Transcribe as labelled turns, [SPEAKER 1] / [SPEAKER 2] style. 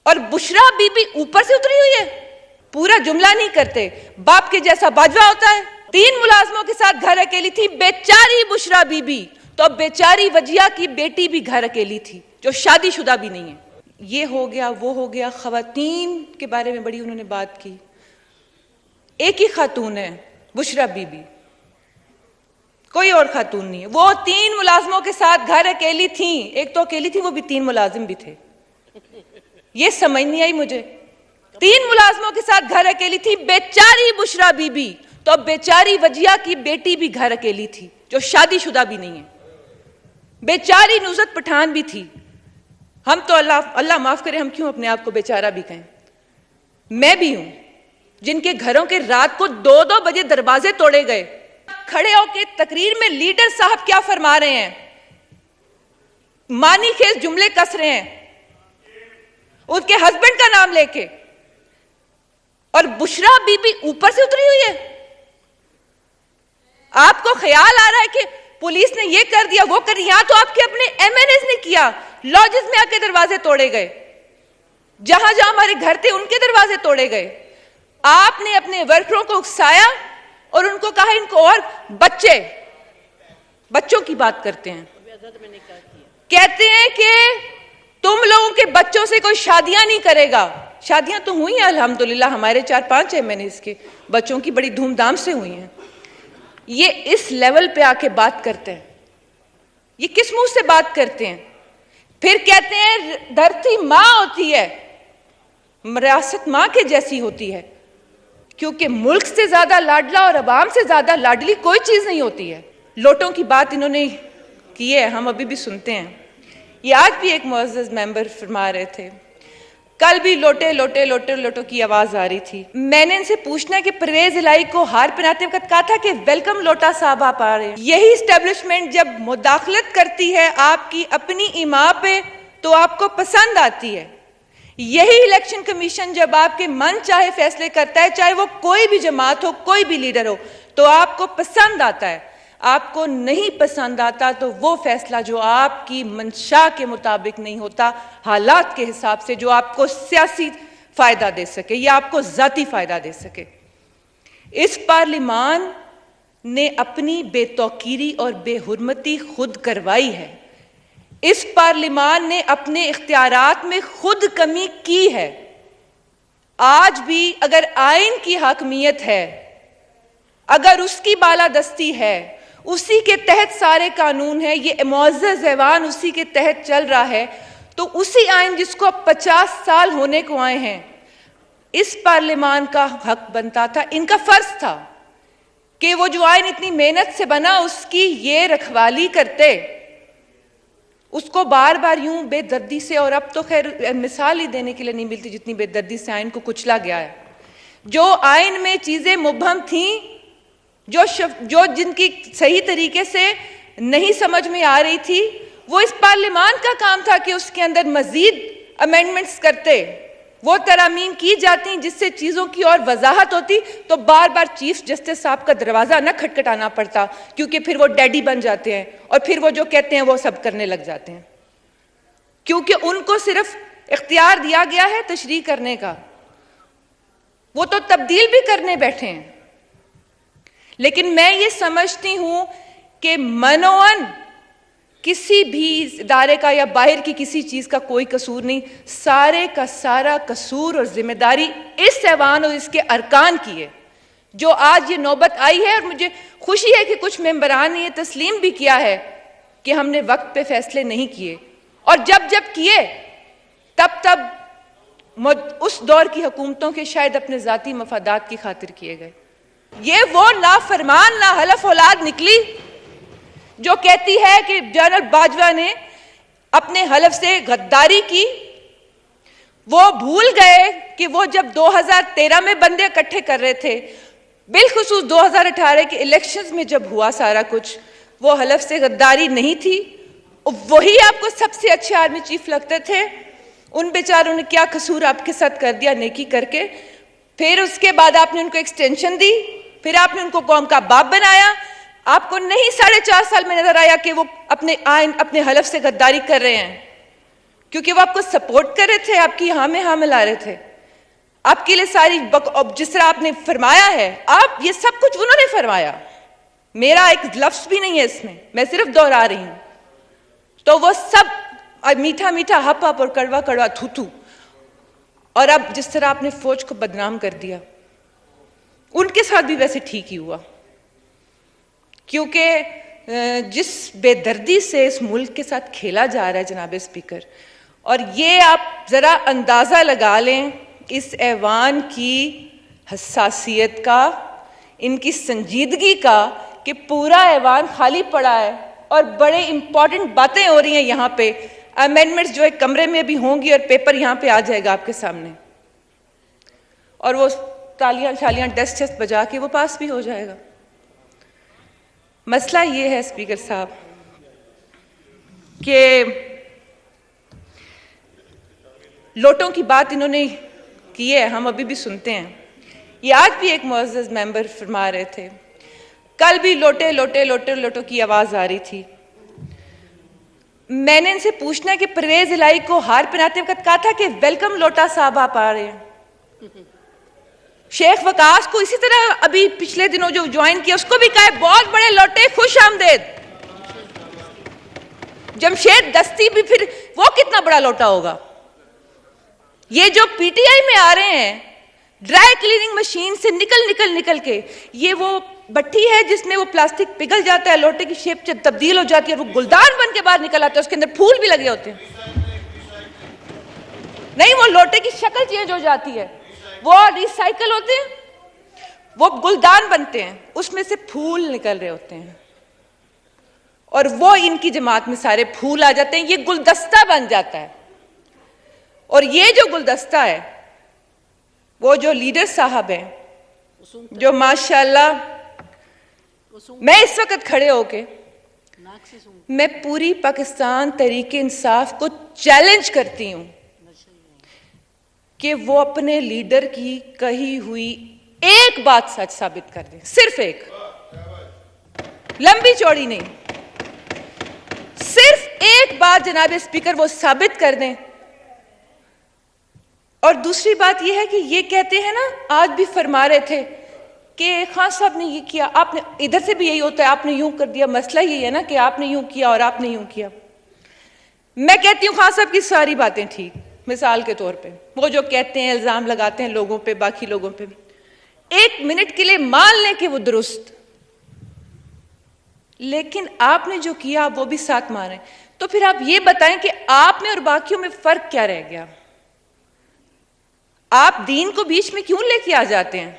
[SPEAKER 1] اور بشرا be be اوپر سے اتری ہوئی ہے. پورا جملہ نہیں کرتے. باپ کے جیسا باجوہ ہوتا ہے. 3 ملازموں کے ساتھ گھر اکیلی تھی بیچاری بشرا بی بی. تو بیچاری وجیہ کی بیٹی بھی گھر اکیلی تھی جو شادی شدہ بھی نہیں ہے. یہ ہو گیا وہ ہو گیا. خواتین کے بارے میں بڑی انہوں نے بات کی. ایک ہی خاتون ہے بشرا بی بی, کوئی اور خاتون نہیں ہے. وہ 3 ملازموں کے ساتھ گھر اکیلی تھیں. ایک تو اکیلی تھی, وہ بھی 3 ملازم بھی تھے. یہ سمجھ نہیں آئی مجھے. 3 ملازموں کے ساتھ گھر اکیلی تھی بیچاری بشرا بی بی. تو بیچاری وجیہ کی بیٹی بھی گھر اکیلی تھی جو شادی شدہ بھی نہیں ہے. بیچاری نصرت پٹھان بھی تھی. ہم تو اللہ معاف کرے, ہم کیوں اپنے آپ کو بیچارہ بھی کہیں. میں بھی ہوں جن کے گھروں کے رات کو 2-2 بجے دروازے توڑے گئے. کھڑے ہو کے تقریر میں لیڈر صاحب کیا فرما رہے ہیں, معنی خیز جملے کس رہے ہیں ان کے ہسبینڈ کا نام لے کے, اور بشرا بی بی اوپر سے اتری ہوئی ہے. آپ کو خیال آ رہا ہے کہ پولیس نے یہ کر دیا وہ کر دیا. یہاں تو آپ کے اپنے ایم این ایز نے کیا, لاجز میں آ کے دروازے توڑے گئے. جہاں جہاں ہمارے گھر تھے ان کے دروازے توڑے گئے. آپ نے اپنے ورکروں کو اکسایا اور ان کو کہا ان کو, اور بچوں کی بات کرتے ہیں, کہتے ہیں کہ تم لوگوں کے بچوں سے کوئی شادیاں نہیں کرے گا. شادیاں تو ہوئی ہیں الحمدللہ, ہمارے 4-5 ایم این ایز کے بچوں کی بڑی دھوم دھام سے ہوئی ہیں. یہ اس لیول پہ آ کے بات کرتے ہیں. یہ کس منہ سے بات کرتے ہیں؟ پھر کہتے ہیں دھرتی ماں ہوتی ہے, ریاست ماں کے جیسی ہوتی ہے, کیونکہ ملک سے زیادہ لاڈلا اور عوام سے زیادہ لاڈلی کوئی چیز نہیں ہوتی ہے. لوٹوں کی بات انہوں نے کی ہے, ہم ابھی بھی سنتے ہیں. یہ آج بھی ایک معزز ممبر فرما رہے تھے, کل بھی لوٹے لوٹے لوٹے لوٹوں کی آواز آ رہی تھی. میں نے ان سے پوچھنا ہے کہ پرویز الہی کو ہار پہناتے وقت کہا تھا کہ ویلکم لوٹا صاحب آپ آ رہے ہیں. یہی اسٹیبلشمنٹ جب مداخلت کرتی ہے آپ کی اپنی ایما پہ تو آپ کو پسند آتی ہے. یہی الیکشن کمیشن جب آپ کے من چاہے فیصلے کرتا ہے, چاہے وہ کوئی بھی جماعت ہو کوئی بھی لیڈر ہو, تو آپ کو پسند آتا ہے. آپ کو نہیں پسند آتا تو وہ فیصلہ جو آپ کی منشا کے مطابق نہیں ہوتا, حالات کے حساب سے, جو آپ کو سیاسی فائدہ دے سکے یا آپ کو ذاتی فائدہ دے سکے. اس پارلیمان نے اپنی بے توقیری اور بے حرمتی خود کروائی ہے. اس پارلیمان نے اپنے اختیارات میں خود کمی کی ہے. آج بھی اگر آئین کی حاکمیت ہے, اگر اس کی بالادستی ہے, اسی کے تحت سارے قانون ہیں, یہ معزز ایوان اسی کے تحت چل رہا ہے, تو اسی آئین جس کو اب 50 سال ہونے کو آئے ہیں, اس پارلیمان کا حق بنتا تھا, ان کا فرض تھا کہ وہ جو آئین اتنی محنت سے بنا اس کی یہ رکھوالی کرتے. اس کو بار بار یوں بے دردی سے, اور اب تو خیر مثال ہی دینے کے لیے نہیں ملتی جتنی بے دردی سے آئین کو کچلا گیا ہے. جو آئین میں چیزیں مبہم تھیں, جو جن کی صحیح طریقے سے نہیں سمجھ میں آ رہی تھی, وہ اس پارلیمان کا کام تھا کہ اس کے اندر مزید امینڈمنٹس کرتے, وہ ترامیم کی جاتی جس سے چیزوں کی اور وضاحت ہوتی, تو بار بار چیف جسٹس صاحب کا دروازہ نہ کھٹکھٹانا پڑتا, کیونکہ پھر وہ ڈیڈی بن جاتے ہیں اور پھر وہ جو کہتے ہیں وہ سب کرنے لگ جاتے ہیں, کیونکہ ان کو صرف اختیار دیا گیا ہے تشریح کرنے کا, وہ تو تبدیل بھی کرنے بیٹھے ہیں. لیکن میں یہ سمجھتی ہوں کہ منوان کسی بھی ادارے کا یا باہر کی کسی چیز کا کوئی قصور نہیں, سارے کا سارا قصور اور ذمہ داری اس ایوان اور اس کے ارکان کی ہے, جو آج یہ نوبت آئی ہے. اور مجھے خوشی ہے کہ کچھ ممبران نے یہ تسلیم بھی کیا ہے کہ ہم نے وقت پہ فیصلے نہیں کیے, اور جب کیے تب اس دور کی حکومتوں کے شاید اپنے ذاتی مفادات کی خاطر کیے گئے. یہ وہ نافرمان ناحلف اولاد نکلی جو کہتی ہے کہ جنرل باجوہ نے اپنے حلف سے غداری کی. وہ بھول گئے کہ وہ جب 2013 میں بندے اکٹھے کر رہے تھے, بالخصوص 2018 کے الیکشنز میں جب ہوا سارا کچھ, وہ حلف سے غداری نہیں تھی. وہی آپ کو سب سے اچھے آرمی چیف لگتے تھے. ان بیچاروں نے کیا قصور آپ کے ساتھ کر دیا نیکی کر کے. پھر اس کے بعد آپ نے ان کو ایکسٹینشن دی, پھر آپ نے ان کو قوم کا باپ بنایا. آپ کو نہیں 4.5 سال میں نظر آیا کہ وہ اپنے حلف سے غداری کر رہے ہیں, کیونکہ وہ آپ کو سپورٹ کر رہے تھے, آپ کی ہاں میں ہاں ملا رہے تھے, آپ کے لیے ساری جس طرح آپ نے فرمایا ہے, آپ یہ سب کچھ انہوں نے فرمایا, میرا ایک لفظ بھی نہیں ہے اس میں صرف دوہرا رہی ہوں. تو وہ سب میٹھا میٹھا ہپ ہپ اور کڑوا کڑوا تھو تھو, اور اب جس طرح آپ نے فوج کو بدنام کر دیا, ان کے ساتھ بھی ویسے ٹھیک ہی ہوا, کیونکہ جس بے دردی سے اس ملک کے ساتھ کھیلا جا رہا ہے جناب اسپیکر, اور یہ آپ ذرا اندازہ لگا لیں اس ایوان کی حساسیت کا, ان کی سنجیدگی کا, کہ پورا ایوان خالی پڑا ہے اور بڑے امپورٹنٹ باتیں ہو رہی ہیں یہاں پہ, امینڈمنٹس جو ایک کمرے میں بھی ہوں گی اور پیپر یہاں پہ آ جائے گا آپ کے سامنے, اور وہ تالیاں شالیاں ڈسٹ ٹسٹ بجا کے وہ پاس بھی ہو جائے گا. مسئلہ یہ ہے اسپیکر صاحب کہ لوٹوں کی بات انہوں نے کی ہے, ہم ابھی بھی سنتے ہیں. یہ آج بھی ایک معزز ممبر فرما رہے تھے, کل بھی لوٹے لوٹے لوٹے لوٹوں کی آواز آ رہی تھی. میں نے ان سے پوچھنا ہے کہ پرویز الہی کو ہار پہناتے وقت کہا تھا کہ ویلکم لوٹا صاحب آپ آ رہے ہیں. شیخ وقاص کو اسی طرح ابھی پچھلے دنوں جو جوائن کیا اس کو بھی کہا ہے بہت بڑے لوٹے خوش آمدید. جمشید دستی بھی پھر وہ کتنا بڑا لوٹا ہوگا. یہ جو پی ٹی آئی میں آ رہے ہیں ڈرائی کلیننگ مشین سے نکل کے, یہ وہ بٹھی ہے جس میں وہ پلاسٹک پگھل جاتا ہے, لوٹے کی شیپ تبدیل ہو جاتی ہے اور وہ گلدان بن کے باہر نکل آتا ہے, اس کے اندر پھول بھی لگے ہوتے ہیں. نہیں, وہ لوٹے کی شکل چینج ہو جاتی ہے, وہ ریسائیکل ہوتے ہیں, وہ گلدان بنتے ہیں, اس میں سے پھول نکل رہے ہوتے ہیں, اور وہ ان کی جماعت میں سارے پھول آ جاتے ہیں, یہ گلدستہ بن جاتا ہے. اور یہ جو گلدستہ ہے, وہ جو لیڈر صاحب ہیں جو ماشاءاللہ, میں اس وقت کھڑے ہو کے میں پوری پاکستان تحریک انصاف کو چیلنج کرتی ہوں کہ وہ اپنے لیڈر کی کہی ہوئی ایک بات سچ ثابت کر دیں, صرف ایک, لمبی چوڑی نہیں, صرف ایک بات جناب اسپیکر وہ ثابت کر دیں. اور دوسری بات یہ ہے کہ یہ کہتے ہیں نا, آج بھی فرما رہے تھے کہ خان صاحب نے یہ کیا, آپ نے, ادھر سے بھی یہی ہوتا ہے, آپ نے یوں کر دیا. مسئلہ یہی ہے نا کہ آپ نے یوں کیا اور آپ نے یوں کیا. میں کہتی ہوں خان صاحب کی ساری باتیں ٹھیک, مثال کے طور پہ وہ جو کہتے ہیں الزام لگاتے ہیں لوگوں پہ, باقی لوگوں پہ, ایک منٹ کے لیے مان لیں کہ وہ درست, لیکن آپ نے جو کیا وہ بھی ساتھ مانیں. تو پھر آپ یہ بتائیں کہ آپ میں اور باقیوں میں فرق کیا رہ گیا؟ آپ دین کو بیچ میں کیوں لے کے آ جاتے ہیں؟